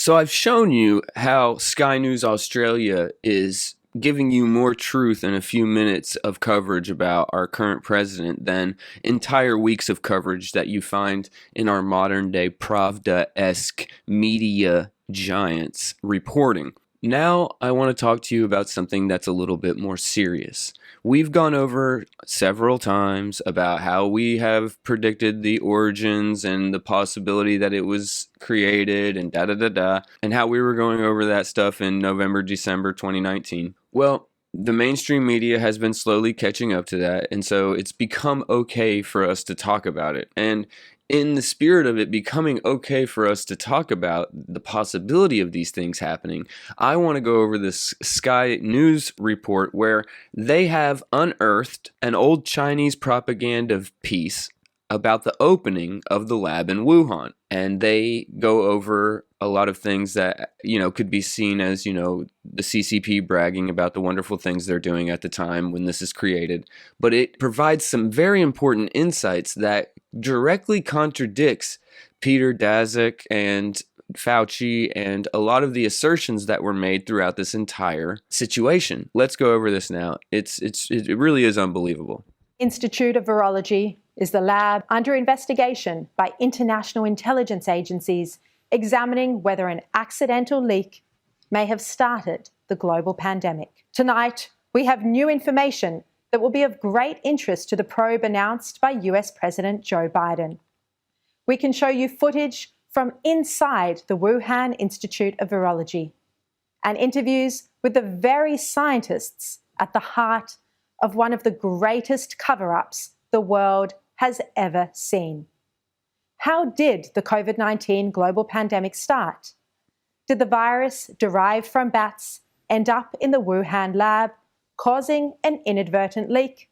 So I've shown you how Sky News Australia is giving you more truth in a few minutes of coverage about our current president than entire weeks of coverage that you find in our modern day Pravda-esq media giants reporting. Now I want to talk to you about something that's a little bit more serious. We've gone over several times about how we have predicted the origins and the possibility that it was created and and how we were going over that stuff in November, December 2019. Well, the mainstream media has been slowly catching up to that, and so it's become okay for us to talk about it. And in the spirit of it becoming okay for us to talk about the possibility of these things happening, I want to go over this Sky News report where they have unearthed an old Chinese propaganda piece about the opening of the lab in Wuhan. And they go over a lot of things that, could be seen as, the CCP bragging about the wonderful things they're doing at the time when this is created. But it provides some very important insights that directly contradicts Peter Daszak and Fauci and a lot of the assertions that were made throughout this entire situation. Let's go over this now. It really is unbelievable. Institute of Virology is the lab under investigation by international intelligence agencies examining whether an accidental leak may have started the global pandemic. Tonight, we have new information that will be of great interest to the probe announced by US President Joe Biden. We can show you footage from inside the Wuhan Institute of Virology and interviews with the very scientists at the heart of one of the greatest cover-ups the world has ever seen. How did the COVID-19 global pandemic start? Did the virus derived from bats end up in the Wuhan lab, causing an inadvertent leak?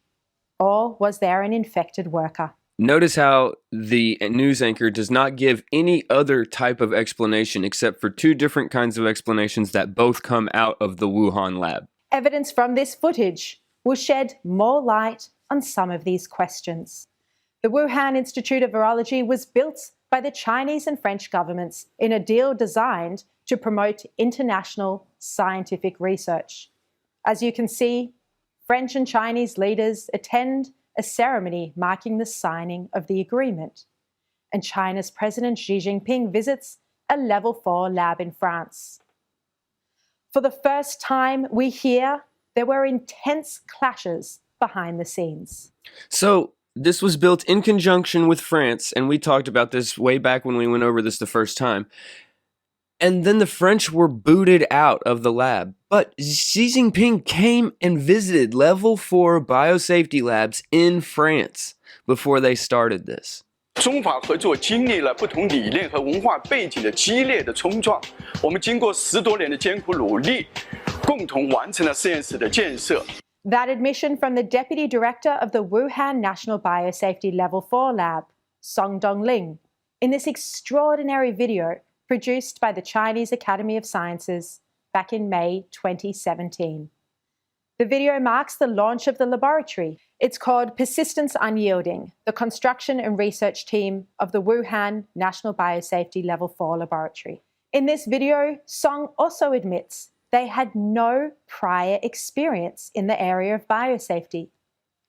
Or was there an infected worker? Notice how the news anchor does not give any other type of explanation except for two different kinds of explanations that both come out of the Wuhan lab. Evidence from this footage will shed more light on some of these questions. The Wuhan Institute of Virology was built by the Chinese and French governments in a deal designed to promote international scientific research. As you can see, French and Chinese leaders attend a ceremony marking the signing of the agreement, and China's President Xi Jinping visits a level 4 lab in France. For the first time, we hear there were intense clashes behind the scenes. So this was built in conjunction with France, and we talked about this way back when we went over this the first time. And then the French were booted out of the lab. But Xi Jinping came and visited level 4 biosafety labs in France before they started this. 中法合作经历了不同理念和文化背景的激烈的冲撞，我们经过10多年的艰苦努力，共同完成了实验室的建设。 That admission from the Deputy Director of the Wuhan National Biosafety Level 4 Lab, Song Dongling, in this extraordinary video produced by the Chinese Academy of Sciences back in May 2017. The video marks the launch of the laboratory. It's called Persistence Unyielding, the construction and research team of the Wuhan National Biosafety Level 4 Laboratory. In this video, Song also admits they had no prior experience in the area of biosafety,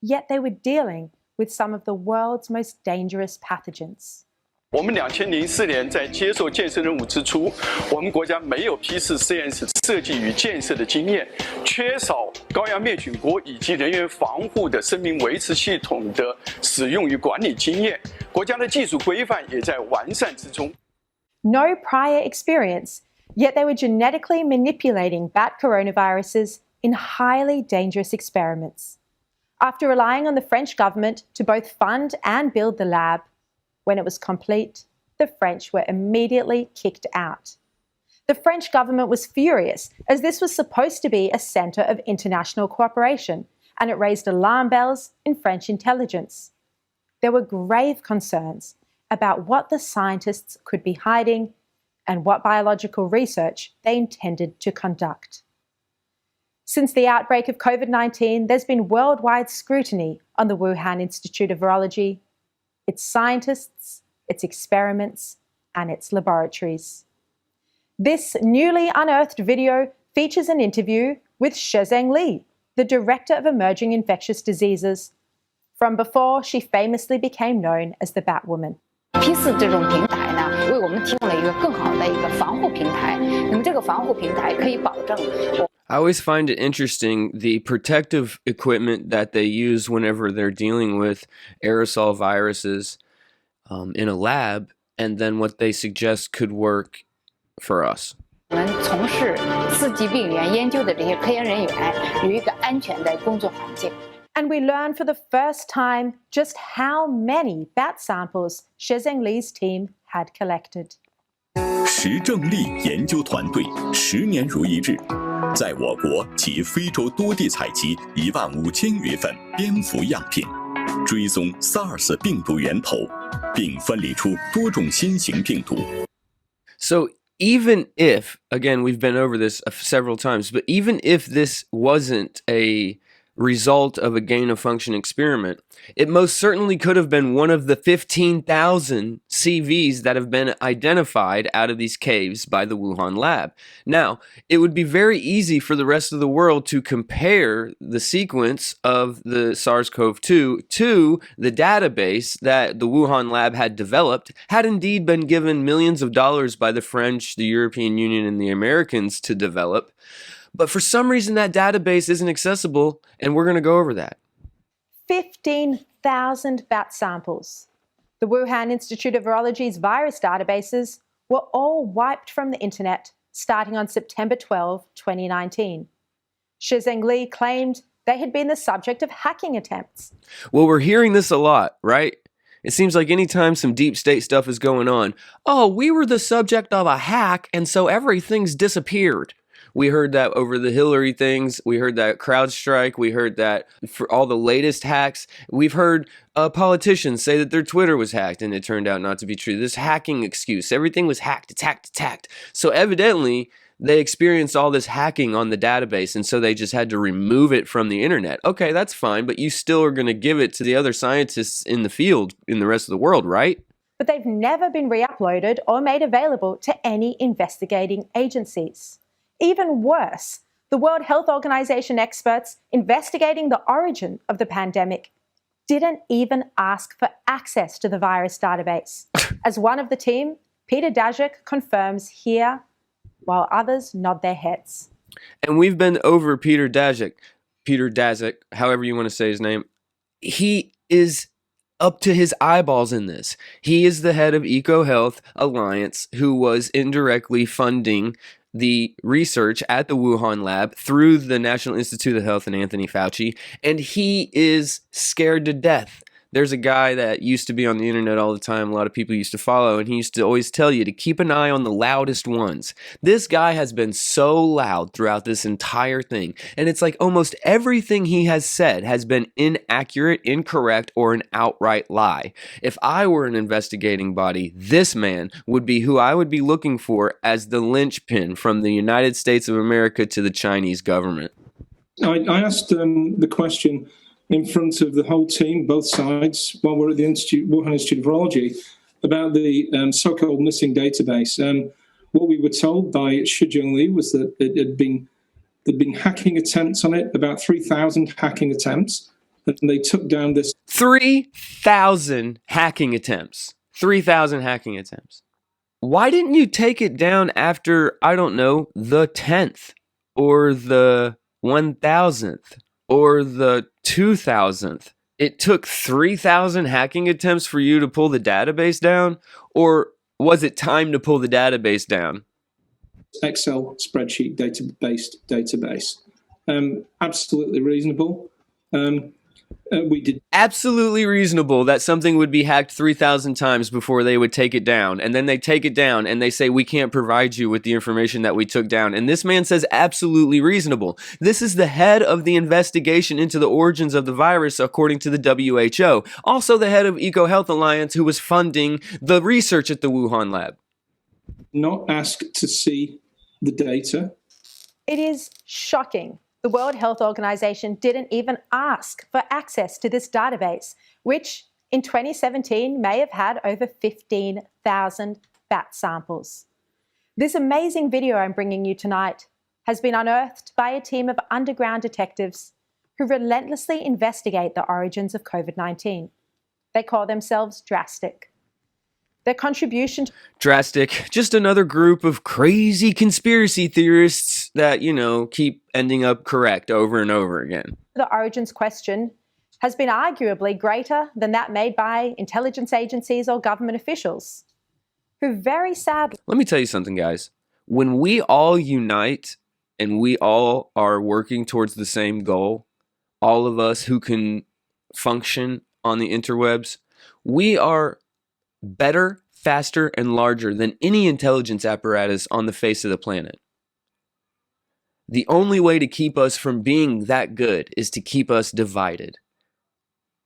yet they were dealing with some of the world's most dangerous pathogens. 我们2004年在接受建设任务之初，我们国家没有批示实验室设计与建设的经验，缺少高压灭菌锅以及人员防护的生命维持系统的使用与管理经验，国家的技术规范也在完善之中。 No prior experience, yet they were genetically manipulating bat coronaviruses in highly dangerous experiments. After relying on the French government to both fund and build the lab, when it was complete, the French were immediately kicked out. The French government was furious, as this was supposed to be a centre of international cooperation, and it raised alarm bells in French intelligence. There were grave concerns about what the scientists could be hiding and what biological research they intended to conduct. Since the outbreak of COVID-19, there's been worldwide scrutiny on the Wuhan Institute of Virology, its scientists, its experiments, and its laboratories. This newly unearthed video features an interview with Shezheng Li, the Director of Emerging Infectious Diseases, from before she famously became known as the Batwoman. P4 这种平台呢，为我们提供了一个更好的一个防护平台。那么这个防护平台可以保证。I always find it interesting the protective equipment that they use whenever they're dealing with aerosol viruses in a lab, and then what they suggest could work for us. 我们从事四级病原研究的这些科研人员有一个安全的工作环境。And we learn for the first time just how many bat samples Shezheng Li's team had collected. 石正丽研究团队10年如一日，在我国及非洲多地采集15000余份蝙蝠样品，追踪 SARS 病毒源头，并分离出多种新型病毒。So even if, again, we've been over this several times, but even if this wasn't a result of a gain-of-function experiment, it most certainly could have been one of the 15,000 CVs that have been identified out of these caves by the Wuhan lab. Now, it would be very easy for the rest of the world to compare the sequence of the SARS-CoV-2 to the database that the Wuhan lab had developed, had indeed been given millions of dollars by the French, the European Union, and the Americans to develop. But for some reason, that database isn't accessible, and we're going to go over that. 15,000 bat samples. The Wuhan Institute of Virology's virus databases were all wiped from the internet starting on September 12, 2019. Shezheng Li claimed they had been the subject of hacking attempts. Well, we're hearing this a lot, right? It seems like anytime some deep state stuff is going on, oh, we were the subject of a hack, and so everything's disappeared. We heard that over the Hillary things. We heard that CrowdStrike. We heard that for all the latest hacks. We've heard politicians say that their Twitter was hacked, and it turned out not to be true. This hacking excuse, everything was hacked, attacked. So evidently, they experienced all this hacking on the database, and so they just had to remove it from the internet. Okay, that's fine, but you still are going to give it to the other scientists in the field in the rest of the world, right? But they've never been re-uploaded or made available to any investigating agencies. Even worse, the World Health Organization experts investigating the origin of the pandemic didn't even ask for access to the virus database. As one of the team, Peter Daszak, confirms here, while others nod their heads. And we've been over Peter Daszak, however you want to say his name. He is up to his eyeballs in this. He is the head of EcoHealth Alliance, who was indirectly funding the research at the Wuhan lab through the National Institute of Health and Anthony Fauci, and he is scared to death. There's a guy that used to be on the internet all the time, a lot of people used to follow, and he used to always tell you to keep an eye on the loudest ones. This guy has been so loud throughout this entire thing, and it's like almost everything he has said has been inaccurate, incorrect, or an outright lie. If I were an investigating body, this man would be who I would be looking for as the linchpin from the United States of America to the Chinese government. I asked the question in front of the whole team, both sides, while we're at the Wuhan Institute of Virology, about the so-called missing database. What we were told by Shezheng Li was that there'd been hacking attempts on it, about 3,000 hacking attempts, and they took down this 3,000 hacking attempts. 3,000 hacking attempts. Why didn't you take it down after, I don't know, the 10th or the 1,000th? Or the 2000th. It took 3,000 hacking attempts for you to pull the database down? Or was it time to pull the database down? Excel spreadsheet database. Absolutely reasonable. We did absolutely reasonable that something would be hacked 3,000 times before they would take it down. And then they take it down and they say, we can't provide you with the information that we took down. And this man says absolutely reasonable. This is the head of the investigation into the origins of the virus, according to the WHO. Also the head of EcoHealth Alliance, who was funding the research at the Wuhan lab. Not asked to see the data. It is shocking. The World Health Organization didn't even ask for access to this database, which in 2017 may have had over 15,000 bat samples. This amazing video I'm bringing you tonight has been unearthed by a team of underground detectives who relentlessly investigate the origins of COVID-19. They call themselves Drastic. Their contribution... Drastic, just another group of crazy conspiracy theorists that, keep ending up correct over and over again. The origins question has been arguably greater than that made by intelligence agencies or government officials, who very sadly... Let me tell you something, guys. When we all unite and we all are working towards the same goal, all of us who can function on the interwebs, we are better, faster, and larger than any intelligence apparatus on the face of the planet. The only way to keep us from being that good is to keep us divided.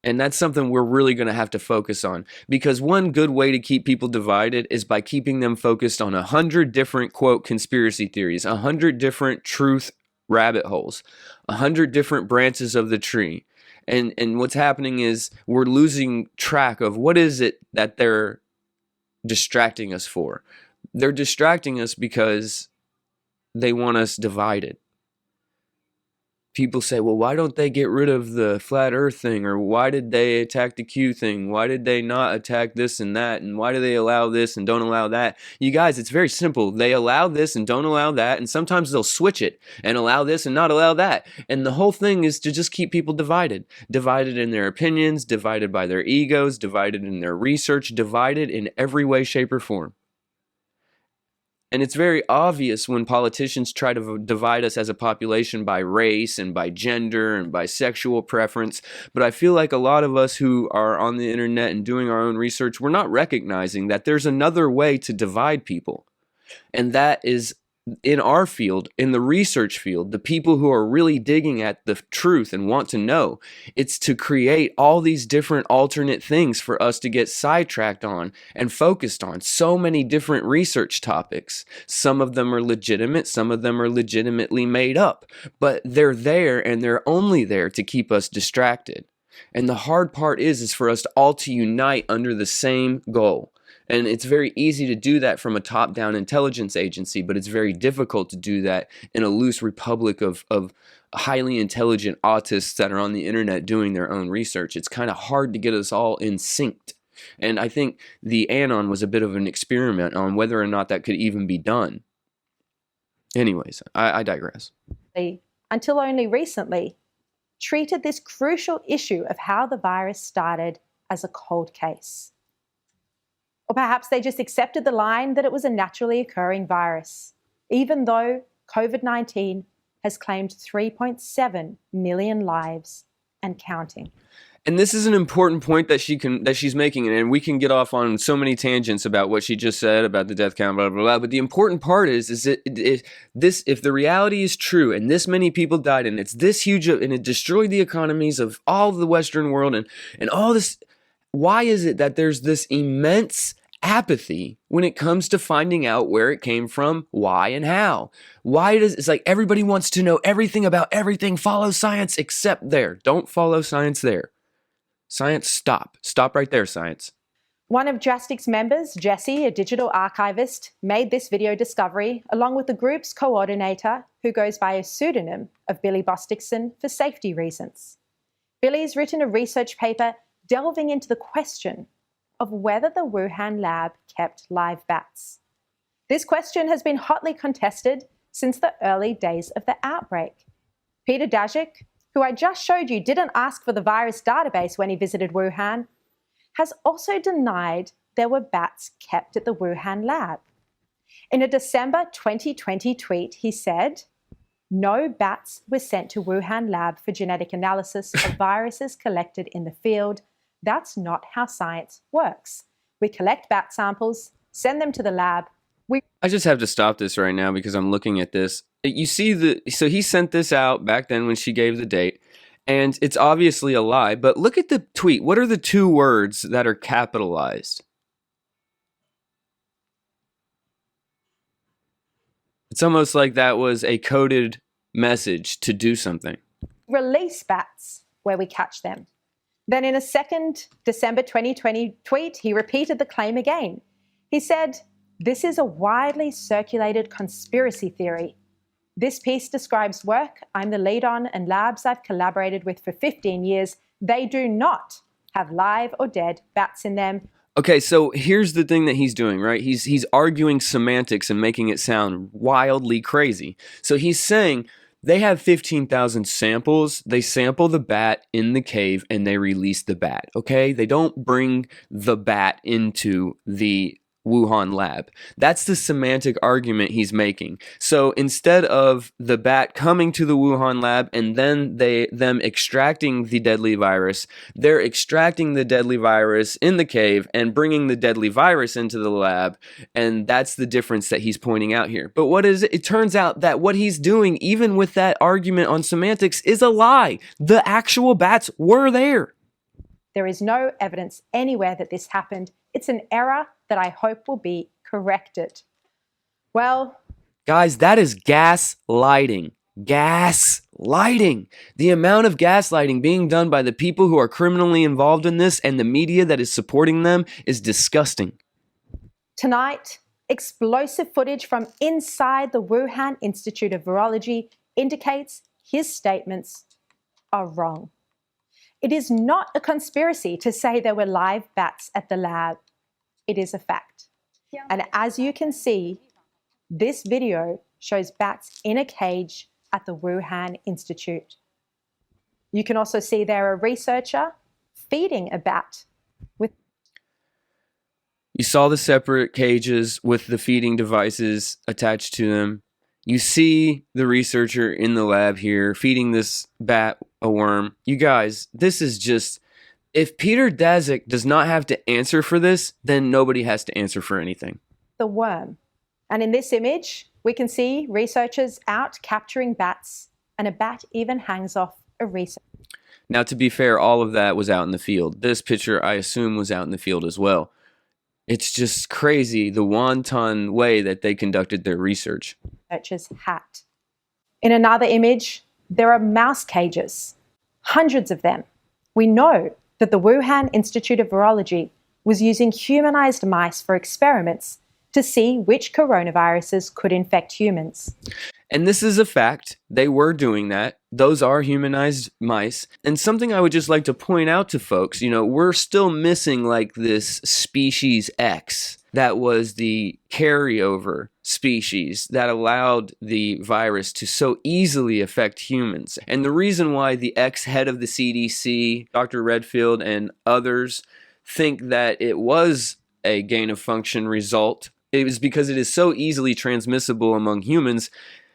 And that's something we're really going to have to focus on, because one good way to keep people divided is by keeping them focused on 100 different, quote, conspiracy theories, 100 different truth rabbit holes, 100 different branches of the tree. And what's happening is we're losing track of what is it that they're distracting us for. They're distracting us because they want us divided. People say, well, why don't they get rid of the flat earth thing? Or why did they attack the Q thing? Why did they not attack this and that? And why do they allow this and don't allow that? You guys, it's very simple. They allow this and don't allow that. And sometimes they'll switch it and allow this and not allow that. And the whole thing is to just keep people divided. Divided in their opinions, divided by their egos, divided in their research, divided in every way, shape, or form. And it's very obvious when politicians try to divide us as a population by race and by gender and by sexual preference. But I feel like a lot of us who are on the internet and doing our own research, we're not recognizing that there's another way to divide people. And that is in our field, in the research field, the people who are really digging at the truth and want to know. It's to create all these different alternate things for us to get sidetracked on and focused on. So many different research topics. Some of them are legitimate, some of them are legitimately made up, but they're there and they're only there to keep us distracted. And the hard part is for us all to unite under the same goal. And it's very easy to do that from a top-down intelligence agency, but it's very difficult to do that in a loose republic of highly intelligent autists that are on the internet doing their own research. It's kind of hard to get us all in sync. And I think the Anon was a bit of an experiment on whether or not that could even be done. Anyways, I digress. Until only recently, treated this crucial issue of how the virus started as a cold case. Or perhaps they just accepted the line that it was a naturally occurring virus, even though COVID-19 has claimed 3.7 million lives and counting. And this is an important point that she's making, and we can get off on so many tangents about what she just said about the death count, blah blah blah. But the important part is that if the reality is true, and this many people died, and it's this huge, and it destroyed the economies of all of the Western world, and all this, why is it that there's this immense apathy when it comes to finding out where it came from, why, and how? It's like everybody wants to know everything about everything, follow science, except there. Don't follow science there. Science, stop. Stop right there, science. One of Drastic's members, Jesse, a digital archivist, made this video discovery along with the group's coordinator, who goes by a pseudonym of Billy Bosticson for safety reasons. Billy's written a research paper delving into the question of whether the Wuhan lab kept live bats. This question has been hotly contested since the early days of the outbreak. Peter Daszak, who I just showed you didn't ask for the virus database when he visited Wuhan, has also denied there were bats kept at the Wuhan lab. In a December 2020 tweet, he said, "No bats were sent to Wuhan lab for genetic analysis of viruses collected in the field. That's not how science works. We collect bat samples, send them to the lab." I just have to stop this right now because I'm looking at this. You see so he sent this out back then when she gave the date, and it's obviously a lie, but look at the tweet. What are the two words that are capitalized? It's almost like that was a coded message to do something. Release bats where we catch them. Then in a second December 2020 tweet, he repeated the claim again. He said, This is a widely circulated conspiracy theory. This piece describes work I'm the lead on and labs I've collaborated with for 15 years. They do not have live or dead bats in them. Okay, so here's the thing that he's doing, right? He's arguing semantics and making it sound wildly crazy. So he's saying they have 15,000 samples. They sample the bat in the cave and they release the bat, okay? They don't bring the bat into the Wuhan lab. That's the semantic argument he's making. So instead of the bat coming to the Wuhan lab and then them extracting the deadly virus, they're extracting the deadly virus in the cave and bringing the deadly virus into the lab, and that's the difference that he's pointing out here. But what is it? It turns out that what he's doing, even with that argument on semantics, is a lie. The actual bats were there. There is no evidence anywhere that this happened. It's an error that I hope will be corrected. Well, guys, that is gaslighting. Gaslighting. The amount of gaslighting being done by the people who are criminally involved in this and the media that is supporting them is disgusting. Tonight, explosive footage from inside the Wuhan Institute of Virology indicates his statements are wrong. It is not a conspiracy to say there were live bats at the lab. It is a fact. And as you can see, this video shows bats in a cage at the Wuhan Institute. You can also see there a researcher feeding a bat with. You saw the separate cages with the feeding devices attached to them. You see the researcher in the lab here feeding this bat a worm. You guys, this is just, if Peter Daszak does not have to answer for this, then nobody has to answer for anything. The worm. And in this image, we can see researchers out capturing bats, and a bat even hangs off a researcher. Now, to be fair, all of that was out in the field. This picture, I assume, was out in the field as well. It's just crazy the wanton way that they conducted their research. Researcher's hat. In another image, there are mouse cages, hundreds of them. We know that the Wuhan Institute of Virology was using humanized mice for experiments to see which coronaviruses could infect humans. And this is a fact. They were doing that. Those are humanized mice. And something I would just like to point out to folks, we're still missing like this species X that was the carryover species that allowed the virus to so easily affect humans. And the reason why the ex-head of the CDC, Dr. Redfield, and others think that it was a gain-of-function result is because it is so easily transmissible among humans,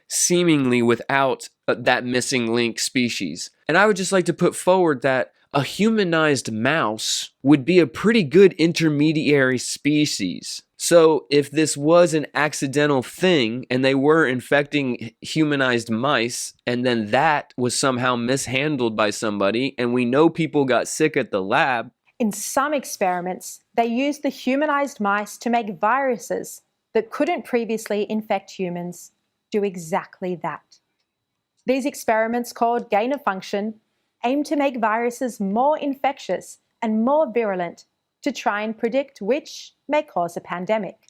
seemingly without that missing link species. And I would just like to put forward that a humanized mouse would be a pretty good intermediary species. So if this was an accidental thing and they were infecting humanized mice and then that was somehow mishandled by somebody and we know people got sick at the lab. In some experiments, they used the humanized mice to make viruses that couldn't previously infect humans do exactly that. These experiments, called gain-of-function, aim to make viruses more infectious and more virulent to try and predict which may cause a pandemic.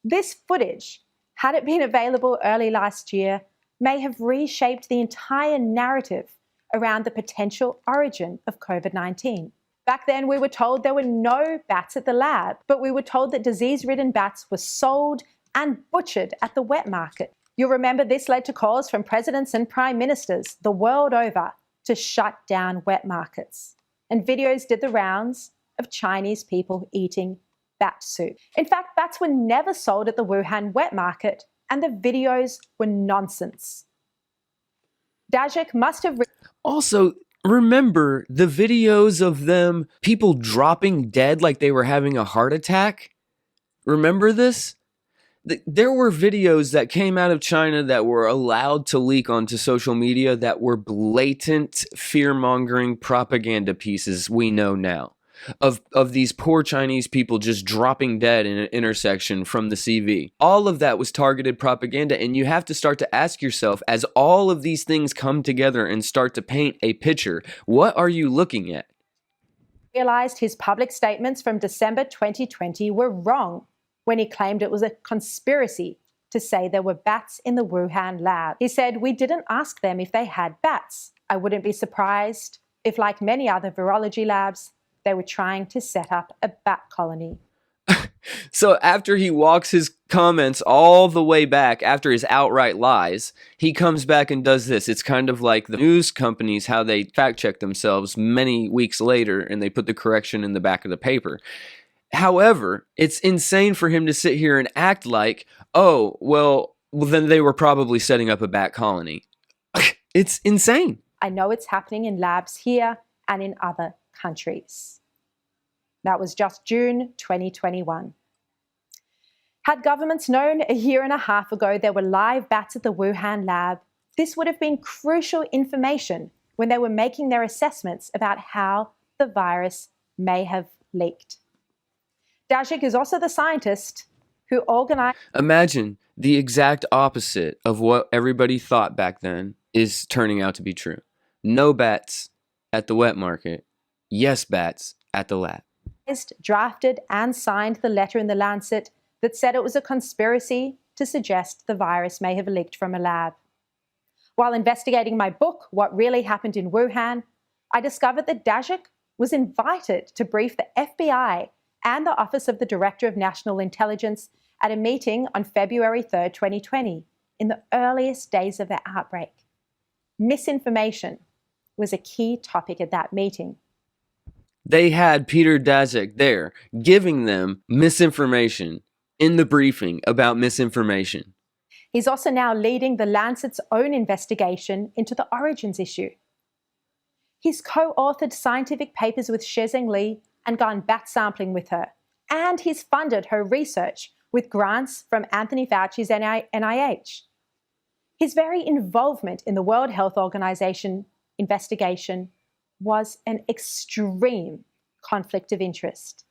This footage, had it been available early last year, may have reshaped the entire narrative around the potential origin of COVID-19. Back then, we were told there were no bats at the lab, but we were told that disease-ridden bats were sold and butchered at the wet market. You'll remember this led to calls from presidents and prime ministers the world over to shut down wet markets. And videos did the rounds of Chinese people eating bat soup. In fact, bats were never sold at the Wuhan wet market, and the videos were nonsense. Daszak must have... Also, remember the videos of them, people dropping dead like they were having a heart attack? Remember this? There were videos that came out of China that were allowed to leak onto social media that were blatant fear-mongering propaganda pieces we know now of these poor Chinese people just dropping dead in an intersection from the CV. All of that was targeted propaganda, and you have to start to ask yourself, as all of these things come together and start to paint a picture, what are you looking at? Realized his public statements from December 2020 were wrong. when he claimed it was a conspiracy to say there were bats in the Wuhan lab. He said, "We didn't ask them if they had bats. I wouldn't be surprised if, like many other virology labs, they were trying to set up a bat colony." So after he walks his comments all the way back, after his outright lies, he comes back and does this. It's kind of like the news companies, how they fact check themselves many weeks later and they put the correction in the back of the paper. However, it's insane for him to sit here and act like, oh, well then they were probably setting up a bat colony. It's insane. I know it's happening in labs here and in other countries. That was just June 2021. Had governments known a year and a half ago there were live bats at the Wuhan lab, this would have been crucial information when they were making their assessments about how the virus may have leaked. Daszak is also the scientist who organized... Imagine the exact opposite of what everybody thought back then is turning out to be true. No bats at the wet market. Yes, bats at the lab. Drafted and signed the letter in the Lancet that said it was a conspiracy to suggest the virus may have leaked from a lab. While investigating my book, What Really Happened in Wuhan, I discovered that Daszak was invited to brief the FBI and the Office of the Director of National Intelligence at a meeting on February 3rd, 2020, in the earliest days of the outbreak. Misinformation was a key topic at that meeting. They had Peter Daszak there giving them misinformation in the briefing about misinformation. He's also now leading the Lancet's own investigation into the origins issue. He's co-authored scientific papers with Shizheng Li and gone bat sampling with her. And he's funded her research with grants from Anthony Fauci's NIH. His very involvement in the World Health Organization investigation was an extreme conflict of interest.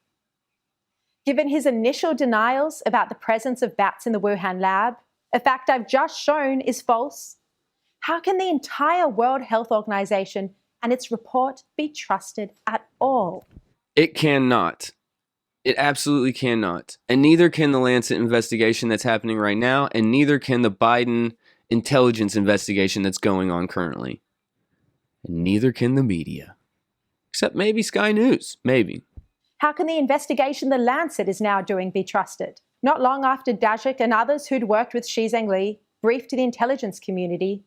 Given his initial denials about the presence of bats in the Wuhan lab, a fact I've just shown is false, how can the entire World Health Organization and its report be trusted at all? It cannot. It absolutely cannot. And neither can the Lancet investigation that's happening right now, and neither can the Biden intelligence investigation that's going on currently. And neither can the media. Except maybe Sky News. Maybe. How can the investigation the Lancet is now doing be trusted? Not long after Daszak and others who'd worked with Shizheng Li briefed the intelligence community,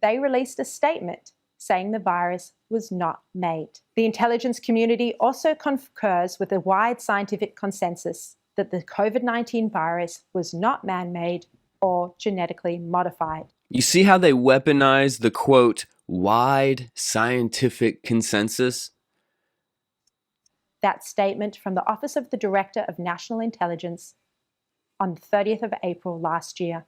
they released a statement saying the virus was not made. The intelligence community also concurs with the wide scientific consensus that the COVID-19 virus was not man-made or genetically modified. You see how they weaponize the, quote, wide scientific consensus? That statement from the Office of the Director of National Intelligence on the 30th of April last year.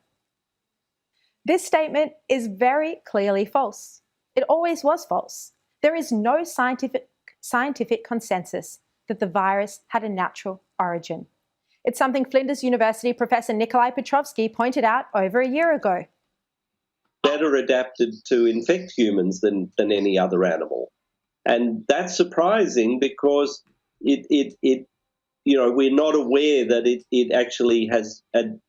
This statement is very clearly false. It always was false. There is no scientific consensus that the virus had a natural origin. It's something Flinders University Professor Nikolai Petrovsky pointed out over a year ago. Better adapted to infect humans than any other animal. And that's surprising because we're not aware that it actually has had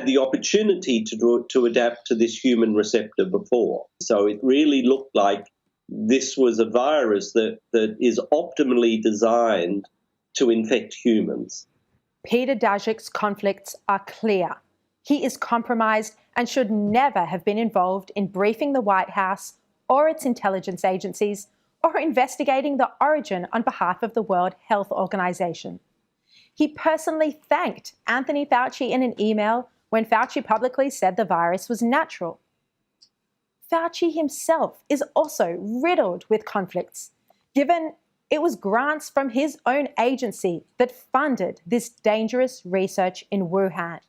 the opportunity to adapt to this human receptor before. So it really looked like this was a virus that is optimally designed to infect humans. Peter Daszak's conflicts are clear. He is compromised and should never have been involved in briefing the White House or its intelligence agencies or investigating the origin on behalf of the World Health Organization. He personally thanked Anthony Fauci in an email when Fauci publicly said the virus was natural. Fauci himself is also riddled with conflicts, given it was grants from his own agency that funded this dangerous research in Wuhan.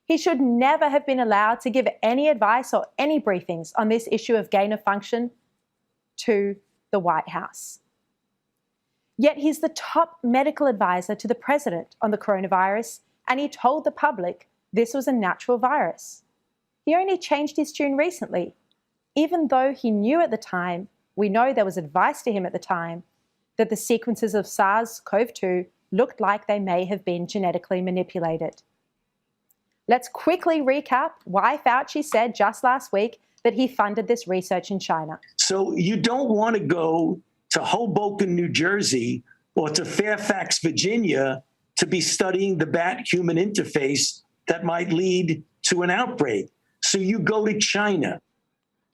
He should never have been allowed to give any advice or any briefings on this issue of gain of function to the White House. Yet he's the top medical advisor to the president on the coronavirus, and he told the public this was a natural virus. He only changed his tune recently, even though he knew at the time, we know there was advice to him at the time, that the sequences of SARS-CoV-2 looked like they may have been genetically manipulated. Let's quickly recap why Fauci said just last week that he funded this research in China. So you don't want to go to Hoboken, New Jersey, or to Fairfax, Virginia, to be studying the bat-human interface that might lead to an outbreak. So you go to China.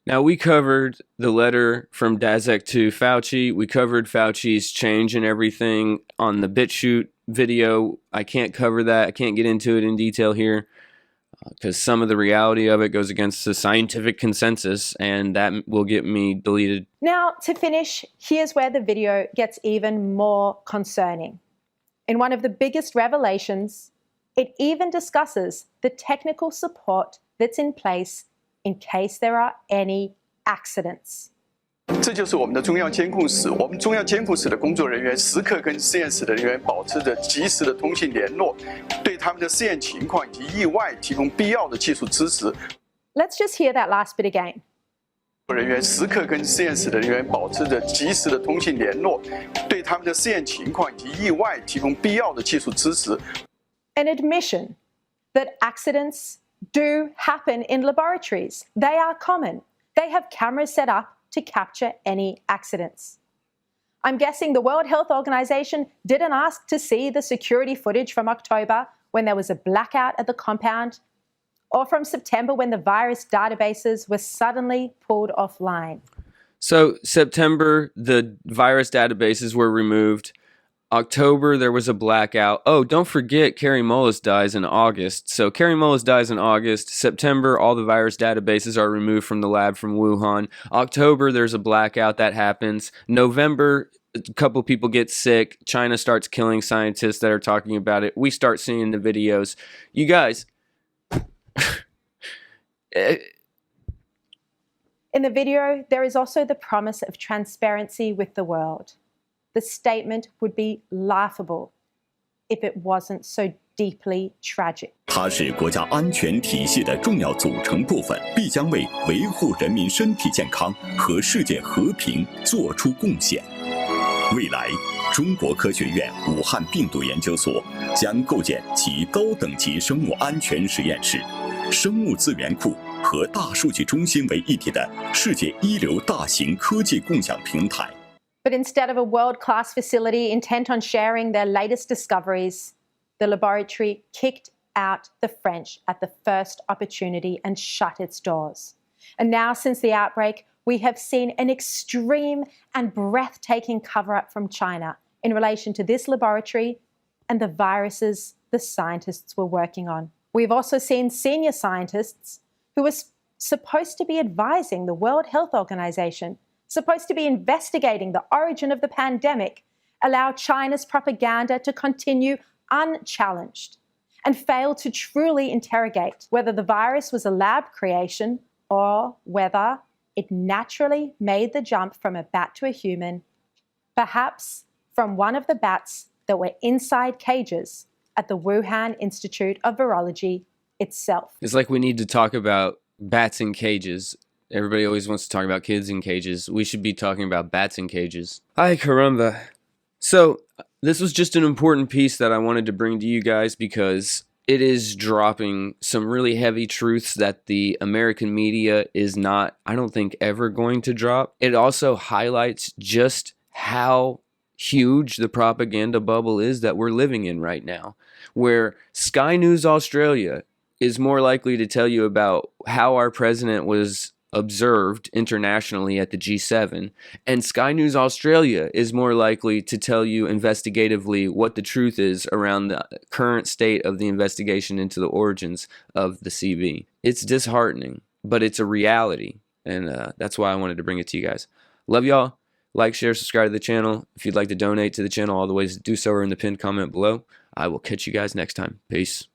Now, we covered the letter from Daszak to Fauci. We covered Fauci's change and everything on the BitChute video. I can't cover that. I can't get into it in detail here because some of the reality of it goes against the scientific consensus, and that will get me deleted. Now, to finish, here's where the video gets even more concerning. In one of the biggest revelations, it even discusses the technical support that's in place in case there are any accidents. 这就是我们的中央监控室。我们中央监控室的工作人员时刻跟实验室的人员保持着及时的通信联络，对他们的实验情况以及意外提供必要的技术支持。Let's just hear that last bit again. 人员时刻跟实验室的人员保持着及时的通信联络，对他们的实验情况以及意外提供必要的技术支持。An admission that accidents do happen in laboratories. They are common. They have cameras set up to capture any accidents. I'm guessing the World Health Organization didn't ask to see the security footage from October when there was a blackout at the compound, or from September when the virus databases were suddenly pulled offline. So, September, the virus databases were removed. October, there was a blackout. Oh, don't forget, Kary Mullis dies in August. So Kary Mullis dies in August. September, all the virus databases are removed from the lab from Wuhan. October, there's a blackout that happens. November, a couple people get sick. China starts killing scientists that are talking about it. We start seeing the videos. You guys... In the video, there is also the promise of transparency with the world. The statement would be laughable if it wasn't so deeply tragic. 它是国家安全体系的重要组成部分，必将为维护人民身体健康和世界和平做出贡献。未来，中国科学院武汉病毒研究所将构建集高等级生物安全实验室、生物资源库和大数据中心为一体的世界一流大型科技共享平台。 But instead of a world-class facility intent on sharing their latest discoveries, the laboratory kicked out the French at the first opportunity and shut its doors. And now, since the outbreak, we have seen an extreme and breathtaking cover-up from China in relation to this laboratory and the viruses the scientists were working on. We've also seen senior scientists who were supposed to be advising the World Health Organization, supposed to be investigating the origin of the pandemic, allow China's propaganda to continue unchallenged and fail to truly interrogate whether the virus was a lab creation or whether it naturally made the jump from a bat to a human, perhaps from one of the bats that were inside cages at the Wuhan Institute of Virology itself. It's like we need to talk about bats in cages. Everybody always wants to talk about kids in cages. We should be talking about bats in cages. Ay caramba. So, this was just an important piece that I wanted to bring to you guys because it is dropping some really heavy truths that the American media is not, I don't think, ever going to drop. It also highlights just how huge the propaganda bubble is that we're living in right now, where Sky News Australia is more likely to tell you about how our president was observed internationally at the G7, and Sky News Australia is more likely to tell you investigatively what the truth is around the current state of the investigation into the origins of the CB. It's disheartening, but it's a reality, and that's why I wanted to bring it to you guys. Love y'all. Like, share, subscribe to the channel. If you'd like to donate to the channel, all the ways to do so are in the pinned comment below. I will catch you guys next time. Peace.